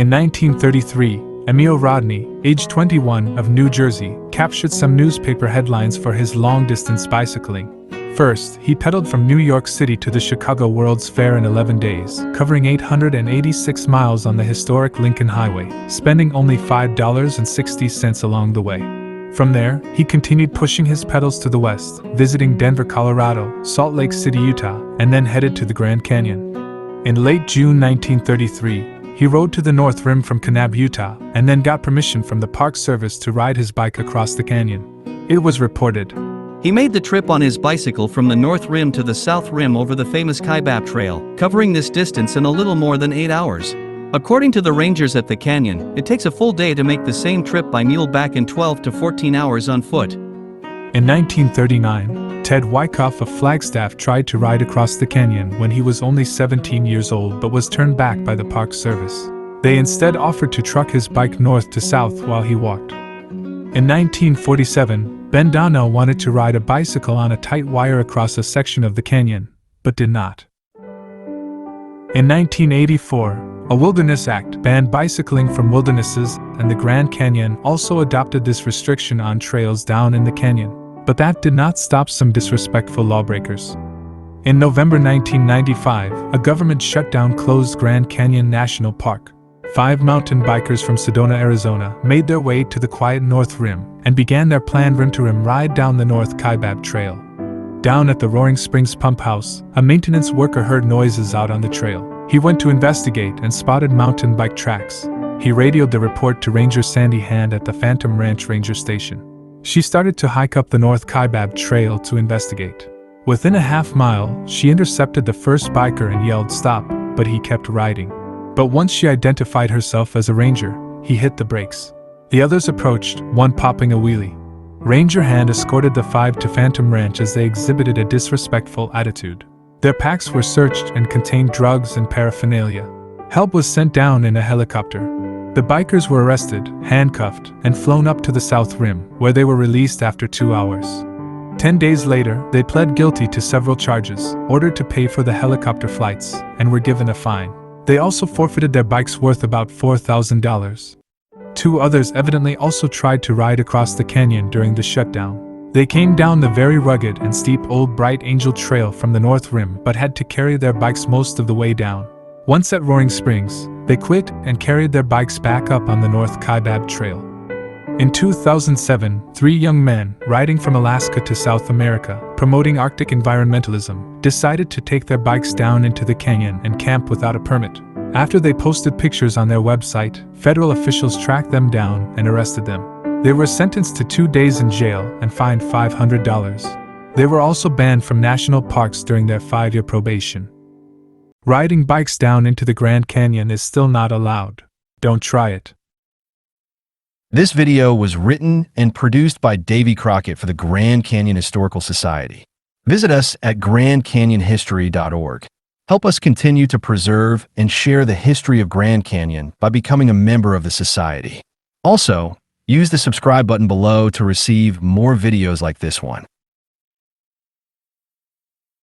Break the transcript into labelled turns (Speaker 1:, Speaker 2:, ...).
Speaker 1: In 1933, Emile Rodney, age 21, of New Jersey, captured some newspaper headlines for his long-distance bicycling. First, he pedaled from New York City to the Chicago World's Fair in 11 days, covering 886 miles on the historic Lincoln Highway, spending only $5.60 along the way. From there, he continued pushing his pedals to the west, visiting Denver, Colorado, Salt Lake City, Utah, and then headed to the Grand Canyon. In late June 1933, he rode to the North Rim from Kanab, Utah, and then got permission from the Park Service to ride his bike across the canyon. It was reported
Speaker 2: he made the trip on his bicycle from the North Rim to the South Rim over the famous Kanab Trail, covering this distance in a little more than 8 hours. According to the rangers at the canyon, it takes a full day to make the same trip by mule back in 12 to 14 hours on foot.
Speaker 1: In 1939, Ted Wyckoff of Flagstaff tried to ride across the canyon when he was only 17 years old but was turned back by the Park Service. They instead offered to truck his bike north to south while he walked. In 1947, Ben Donnell wanted to ride a bicycle on a tight wire across a section of the canyon, but did not. In 1984, a Wilderness Act banned bicycling from wildernesses, and the Grand Canyon also adopted this restriction on trails down in the canyon. But that did not stop some disrespectful lawbreakers. In November 1995, a government shutdown closed Grand Canyon National Park. 5 mountain bikers from Sedona, Arizona, made their way to the quiet North Rim and began their planned rim-to-rim ride down the North Kanab Trail. Down at the Roaring Springs pump house, a maintenance worker heard noises out on the trail. He went to investigate and spotted mountain bike tracks. He radioed the report to Ranger Sandy Hand at the Phantom Ranch Ranger Station. She started to hike up the North Kanab Trail to investigate. Within a half mile, she intercepted the first biker and yelled "Stop," but he kept riding. But once she identified herself as a ranger, he hit the brakes. The others approached, one popping a wheelie. Ranger Hand escorted the 5 to Phantom Ranch as they exhibited a disrespectful attitude. Their packs were searched and contained drugs and paraphernalia. Help was sent down in a helicopter. The bikers were arrested, handcuffed, and flown up to the South Rim, where they were released after 2 hours. 10 days later, they pled guilty to several charges, ordered to pay for the helicopter flights, and were given a fine. They also forfeited their bikes worth about $4,000. 2 others evidently also tried to ride across the canyon during the shutdown. They came down the very rugged and steep Old Bright Angel Trail from the North Rim but had to carry their bikes most of the way down. Once at Roaring Springs, they quit and carried their bikes back up on the North Kanab Trail. In 2007, 3 young men, riding from Alaska to South America, promoting Arctic environmentalism, decided to take their bikes down into the canyon and camp without a permit. After they posted pictures on their website, federal officials tracked them down and arrested them. They were sentenced to 2 days in jail and fined $500. They were also banned from national parks during their 5-year probation. Riding bikes down into the Grand Canyon is still not allowed. Don't try it.
Speaker 3: This video was written and produced by Davy Crockett for the Grand Canyon Historical Society. Visit us at grandcanyonhistory.org. Help us continue to preserve and share the history of Grand Canyon by becoming a member of the Society. Also, use the subscribe button below to receive more videos like this one.